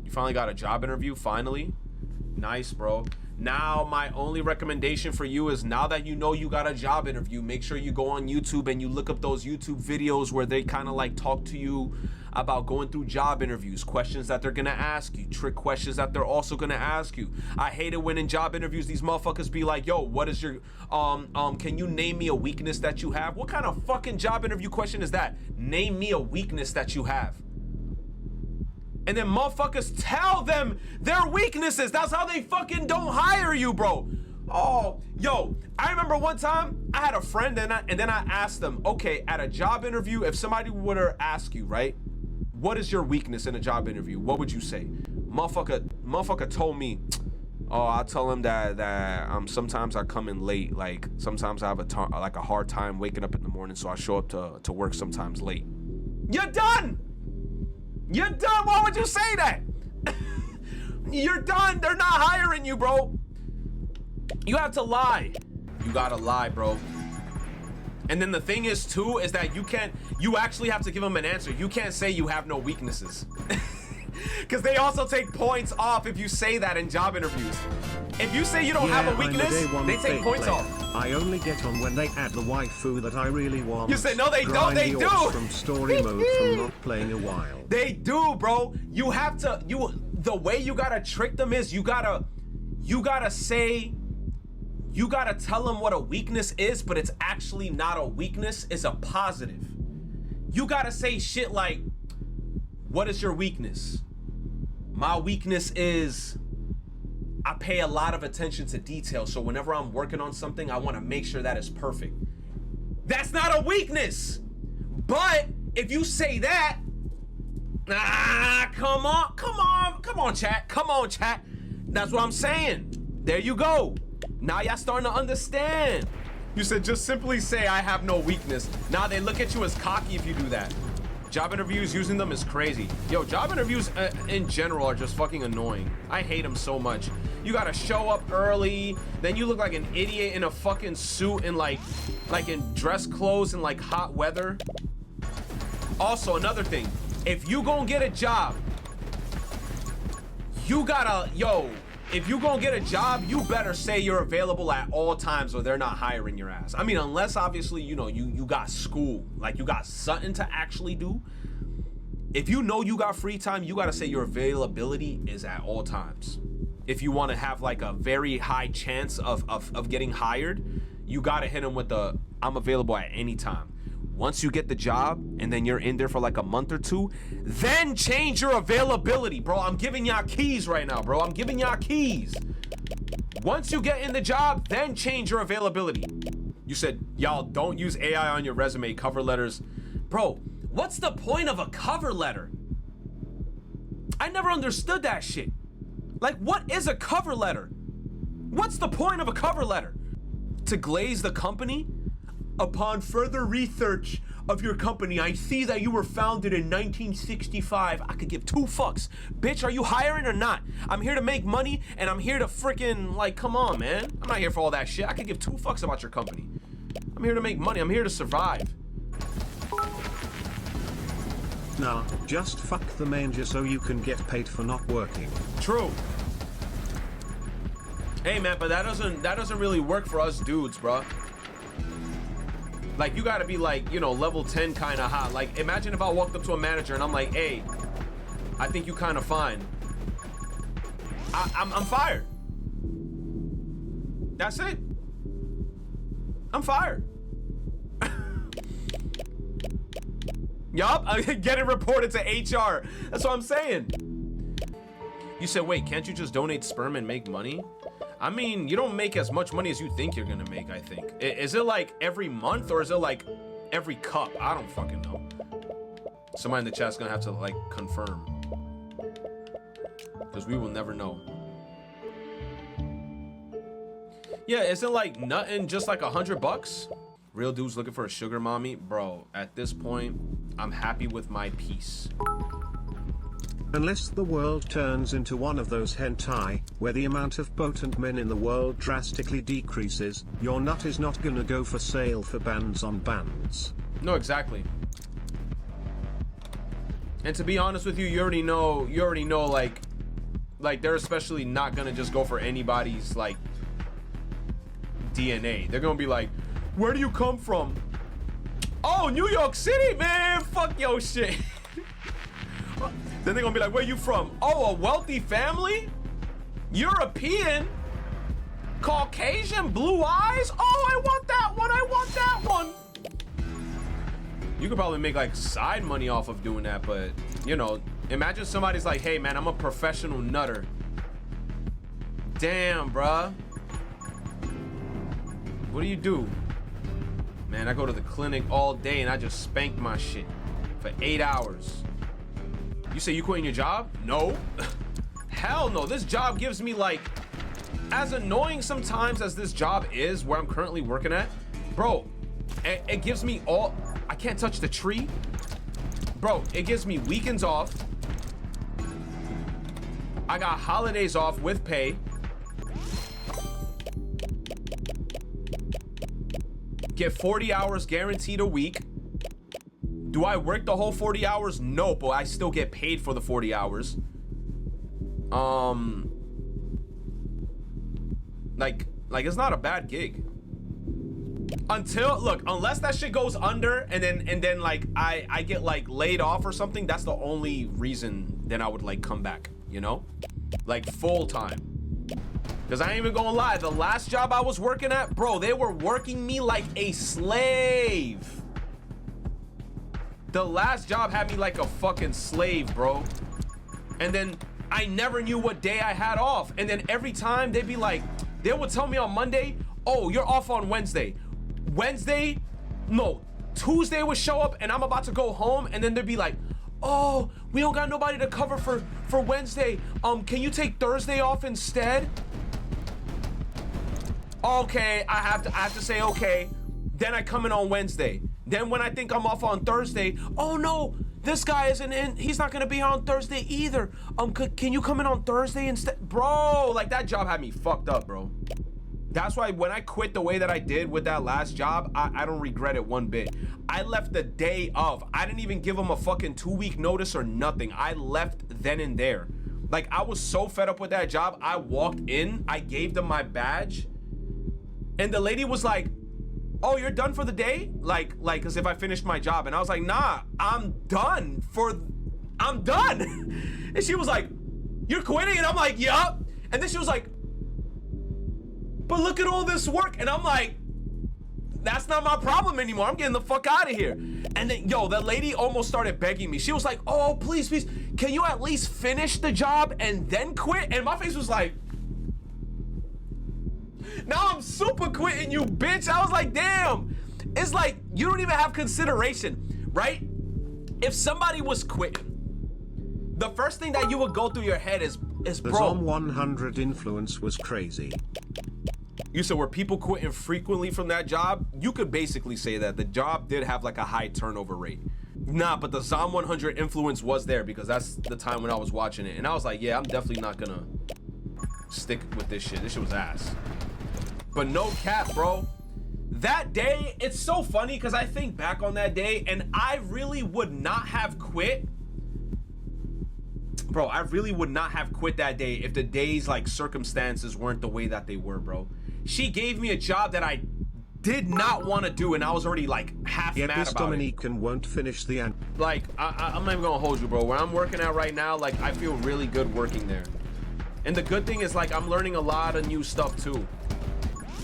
You finally got a job interview, finally. Nice, bro. Now, my only recommendation for you is, now that you know you got a job interview, make sure you go on YouTube and you look up those YouTube videos where they kind of like talk to you about going through job interviews, questions that they're gonna ask you, trick questions that they're also gonna ask you. I hate it when in job interviews these motherfuckers be like, yo, what is your can you name me a weakness that you have? What kind of fucking job interview question is that? Name me a weakness that you have. And then motherfuckers tell them their weaknesses. That's how they fucking don't hire you, bro. Oh, yo, I remember one time I had a friend and then I asked them, okay, at a job interview, if somebody were to ask you, right, what is your weakness in a job interview? What would you say? Motherfucker told me, oh, I'll tell him that sometimes I come in late. Like sometimes I have a hard time waking up in the morning, so I show up to work sometimes late. You're done. You're done. Why would you say that? You're done. They're not hiring you, bro. You have to lie. You gotta lie, bro. And then the thing is too, is that you actually have to give them an answer. You can't say you have no weaknesses. Because they also take points off if you say that in job interviews. If you say you don't have a weakness, they take points off. I only get on when they add the waifu that I really want. You say, no, they don't. They do. From story mode from not playing a while. They do, bro. You have to, the way you gotta trick them is you gotta tell them what a weakness is, but it's actually not a weakness, it's a positive. You gotta say shit like, what is your weakness? My weakness is I pay a lot of attention to detail, so whenever I'm working on something, I want to make sure that it's perfect. That's not a weakness. But if you say that, come on, chat. That's what I'm saying. There you go. Now y'all starting to understand. You said just simply say I have no weakness. Now they look at you as cocky if you do that. Job interviews, using them is crazy. Yo, job interviews in general are just fucking annoying. I hate them so much. You gotta show up early, then you look like an idiot in a fucking suit and like in dress clothes in like hot weather. Also, another thing, if you gonna get a job, you gotta, if you gonna get a job, you better say you're available at all times or they're not hiring your ass. I mean, unless obviously, you got school, like you got something to actually do. If you know you got free time, you gotta say your availability is at all times. If you wanna have like a very high chance of getting hired, you gotta hit them with the, I'm available at any time. Once you get the job and then you're in there for like a month or two, then change your availability, bro. I'm giving y'all keys right now, bro. I'm giving y'all keys. Once you get in the job, then change your availability. You said, y'all don't use AI on your resume, cover letters. Bro, what's the point of a cover letter? I never understood that shit. Like, what is a cover letter? What's the point of a cover letter? To glaze the company? Upon further research of your company, I see that you were founded in 1965. I could give two fucks. Bitch, are you hiring or not? I'm here to make money and I'm here to freaking, like, come on, man. I'm not here for all that shit. I could give two fucks about your company. I'm here to make money. I'm here to survive. Nah, just fuck the manager so you can get paid for not working. True. Hey, man, but that doesn't really work for us dudes, bro. Like, you gotta be like, level 10 kind of hot. Like, imagine if I walked up to a manager and I'm like, hey, I think you kind of fine. I'm fired. That's it. I'm fired. Yup, I get it reported to HR. That's what I'm saying. You said, wait, can't you just donate sperm and make money? I mean, you don't make as much money as you think you're gonna make, I think. Is it like every month or is it like every cup? I don't fucking know. Somebody in the chat's gonna have to like confirm. Because we will never know. Yeah, is it like nothing, just like $100? Real dudes looking for a sugar mommy? Bro, at this point, I'm happy with my peace. Unless the world turns into one of those hentai, where the amount of potent men in the world drastically decreases, your nut is not gonna go for sale for bands on bands. No, exactly. And to be honest with you, you already know, like, like they're especially not gonna just go for anybody's like DNA. They're gonna be like, where do you come from? Oh, New York City, man. Fuck your shit. Then they're gonna be like, where you from? Oh, a wealthy family? European? Caucasian? Blue eyes? Oh, I want that one. I want that one. You could probably make like side money off of doing that, but you know, imagine somebody's like, hey man, I'm a professional nutter. Damn, bruh. What do? Man, I go to the clinic all day and I just spank my shit for 8 hours. You say you quitting your job? No. Hell no. This job gives me like, as annoying sometimes as this job is where I'm currently working at, bro, it gives me all, I can't touch the tree. Bro, it gives me weekends off. I got holidays off with pay. Get 40 hours guaranteed a week. Do I work the whole 40 hours? No, but I still get paid for the 40 hours. Like it's not a bad gig. Unless that shit goes under and then like I get like laid off or something, that's the only reason then I would like come back, you know? Like full time. Cause I ain't even gonna lie, the last job I was working at, bro, they were working me like a slave. The last job had me like a fucking slave, bro. And then I never knew what day I had off. And then every time they'd be like, they would tell me on Monday, oh, you're off on Wednesday. Tuesday would show up and I'm about to go home and then they'd be like, oh, we don't got nobody to cover for Wednesday. Can you take Thursday off instead? Okay, I have to say okay. Then I come in on Wednesday. Then when I think I'm off on Thursday, oh no, this guy isn't in. He's not gonna be here on Thursday either. Can you come in on Thursday instead? Bro, like that job had me fucked up, bro. That's why when I quit the way that I did with that last job, I don't regret it one bit. I left the day of. I didn't even give them a fucking 2-week notice or nothing. I left then and there. Like I was so fed up with that job. I walked in, I gave them my badge. And the lady was like, oh, you're done for the day? Like as if I finished my job. And I was like, nah, I'm done. And she was like, you're quitting? And I'm like, yup. And then she was like, but look at all this work. And I'm like, that's not my problem anymore. I'm getting the fuck out of here. And then, yo, that lady almost started begging me. She was like, oh, please, can you at least finish the job and then quit? And my face was like, now I'm super quitting you, bitch. I was like, damn. It's like, you don't even have consideration, right? If somebody was quitting, the first thing that you would go through your head is The bro. Zom 100 influence was crazy. You said, were people quitting frequently from that job? You could basically say that the job did have like a high turnover rate. Nah, but the Zom 100 influence was there because that's the time when I was watching it. And I was like, yeah, I'm definitely not gonna stick with this shit. This shit was ass. But no cap, bro. That day, it's so funny because I think back on that day and I really would not have quit. Bro, I really would not have quit that day if the day's like circumstances weren't the way that they were, bro. She gave me a job that I did not want to do and I was already like half mad Yet this about Dominican won't finish the end. Like, I'm not even gonna hold you, bro. Where I'm working at right now, like I feel really good working there. And the good thing is like I'm learning a lot of new stuff too.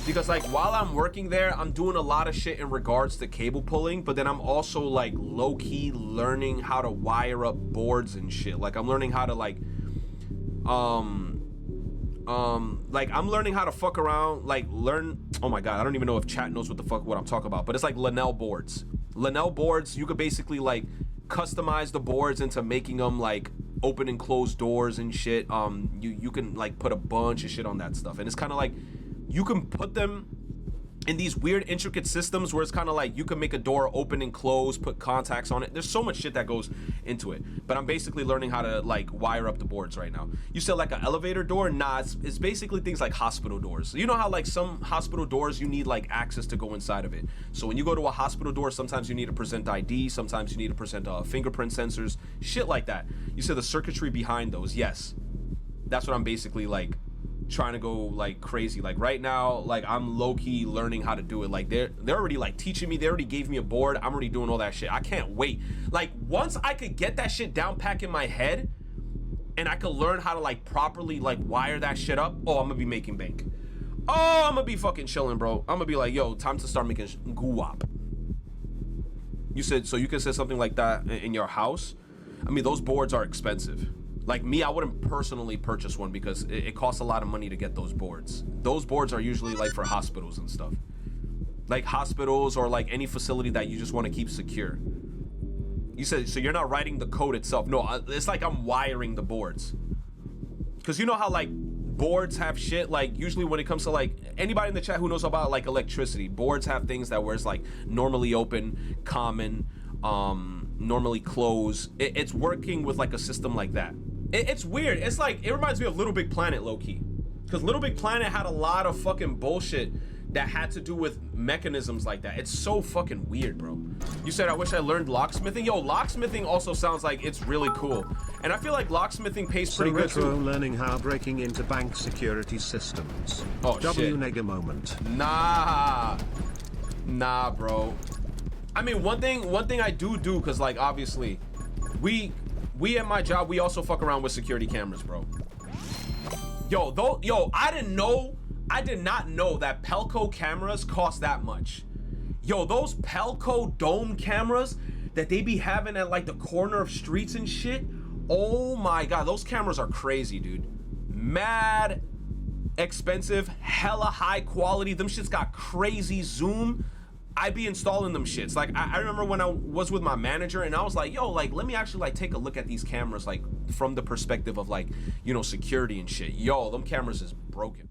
Because like while I'm working there, I'm doing a lot of shit in regards to cable pulling, but then I'm also like low-key learning how to wire up boards and shit. Like I'm learning how to like I'm learning how to fuck around, like learn, oh my god, I don't even know if chat knows what I'm talking about, but it's like Linnell boards. Linnell boards, you could basically like customize the boards into making them like open and close doors and shit. You can like put a bunch of shit on that stuff, and it's kind of like you can put them in these weird intricate systems where it's kind of like you can make a door open and close, put contacts on it. There's so much shit that goes into it, but I'm basically learning how to like wire up the boards right now. You said like an elevator door? Nah, it's basically things like hospital doors. You know how like some hospital doors you need like access to go inside of it. So when you go to a hospital door, sometimes you need to present ID, sometimes you need to present fingerprint sensors, shit like that. You said the circuitry behind those. Yes. That's what I'm basically like trying to go like crazy. Like right now, like I'm low-key learning how to do it. Like they're already like teaching me. They already gave me a board. I'm already doing all that shit. I can't wait. Like once I could get that shit down pack in my head and I could learn how to like properly like wire that shit up, oh, I'm gonna be making bank. Oh, I'm gonna be fucking chilling, bro. I'm gonna be like, yo, time to start making guap. You said, so you can set something like that in your house? I mean, those boards are expensive. Like me, I wouldn't personally purchase one because it costs a lot of money to get those boards. Those boards are usually like for hospitals and stuff. Like hospitals or like any facility that you just want to keep secure. You said, so you're not writing the code itself. No, it's like I'm wiring the boards. Because you know how like boards have shit, like usually when it comes to like anybody in the chat who knows about like electricity, boards have things that where it's like normally open, common, normally close. It's working with like a system like that. It's weird. It's like, it reminds me of Little Big Planet low-key, because Little Big Planet had a lot of fucking bullshit that had to do with mechanisms like that. It's so fucking weird, bro. You said, I wish I learned locksmithing. Yo, locksmithing also sounds like it's really cool. And I feel like locksmithing pays pretty good too. Learning how breaking into bank security systems. Oh, shit. Nega moment. Nah, bro. I mean, one thing I do, because like obviously, we at my job, we also fuck around with security cameras, bro. Yo, I did not know that Pelco cameras cost that much. Yo, those Pelco dome cameras that they be having at like the corner of streets and shit. Oh my God, those cameras are crazy, dude. Mad expensive, hella high quality. Them shits got crazy zoom. I be installing them shits. Like I remember when I was with my manager and I was like, yo, like let me actually like take a look at these cameras like from the perspective of like, you know, security and shit. Yo, them cameras is broken.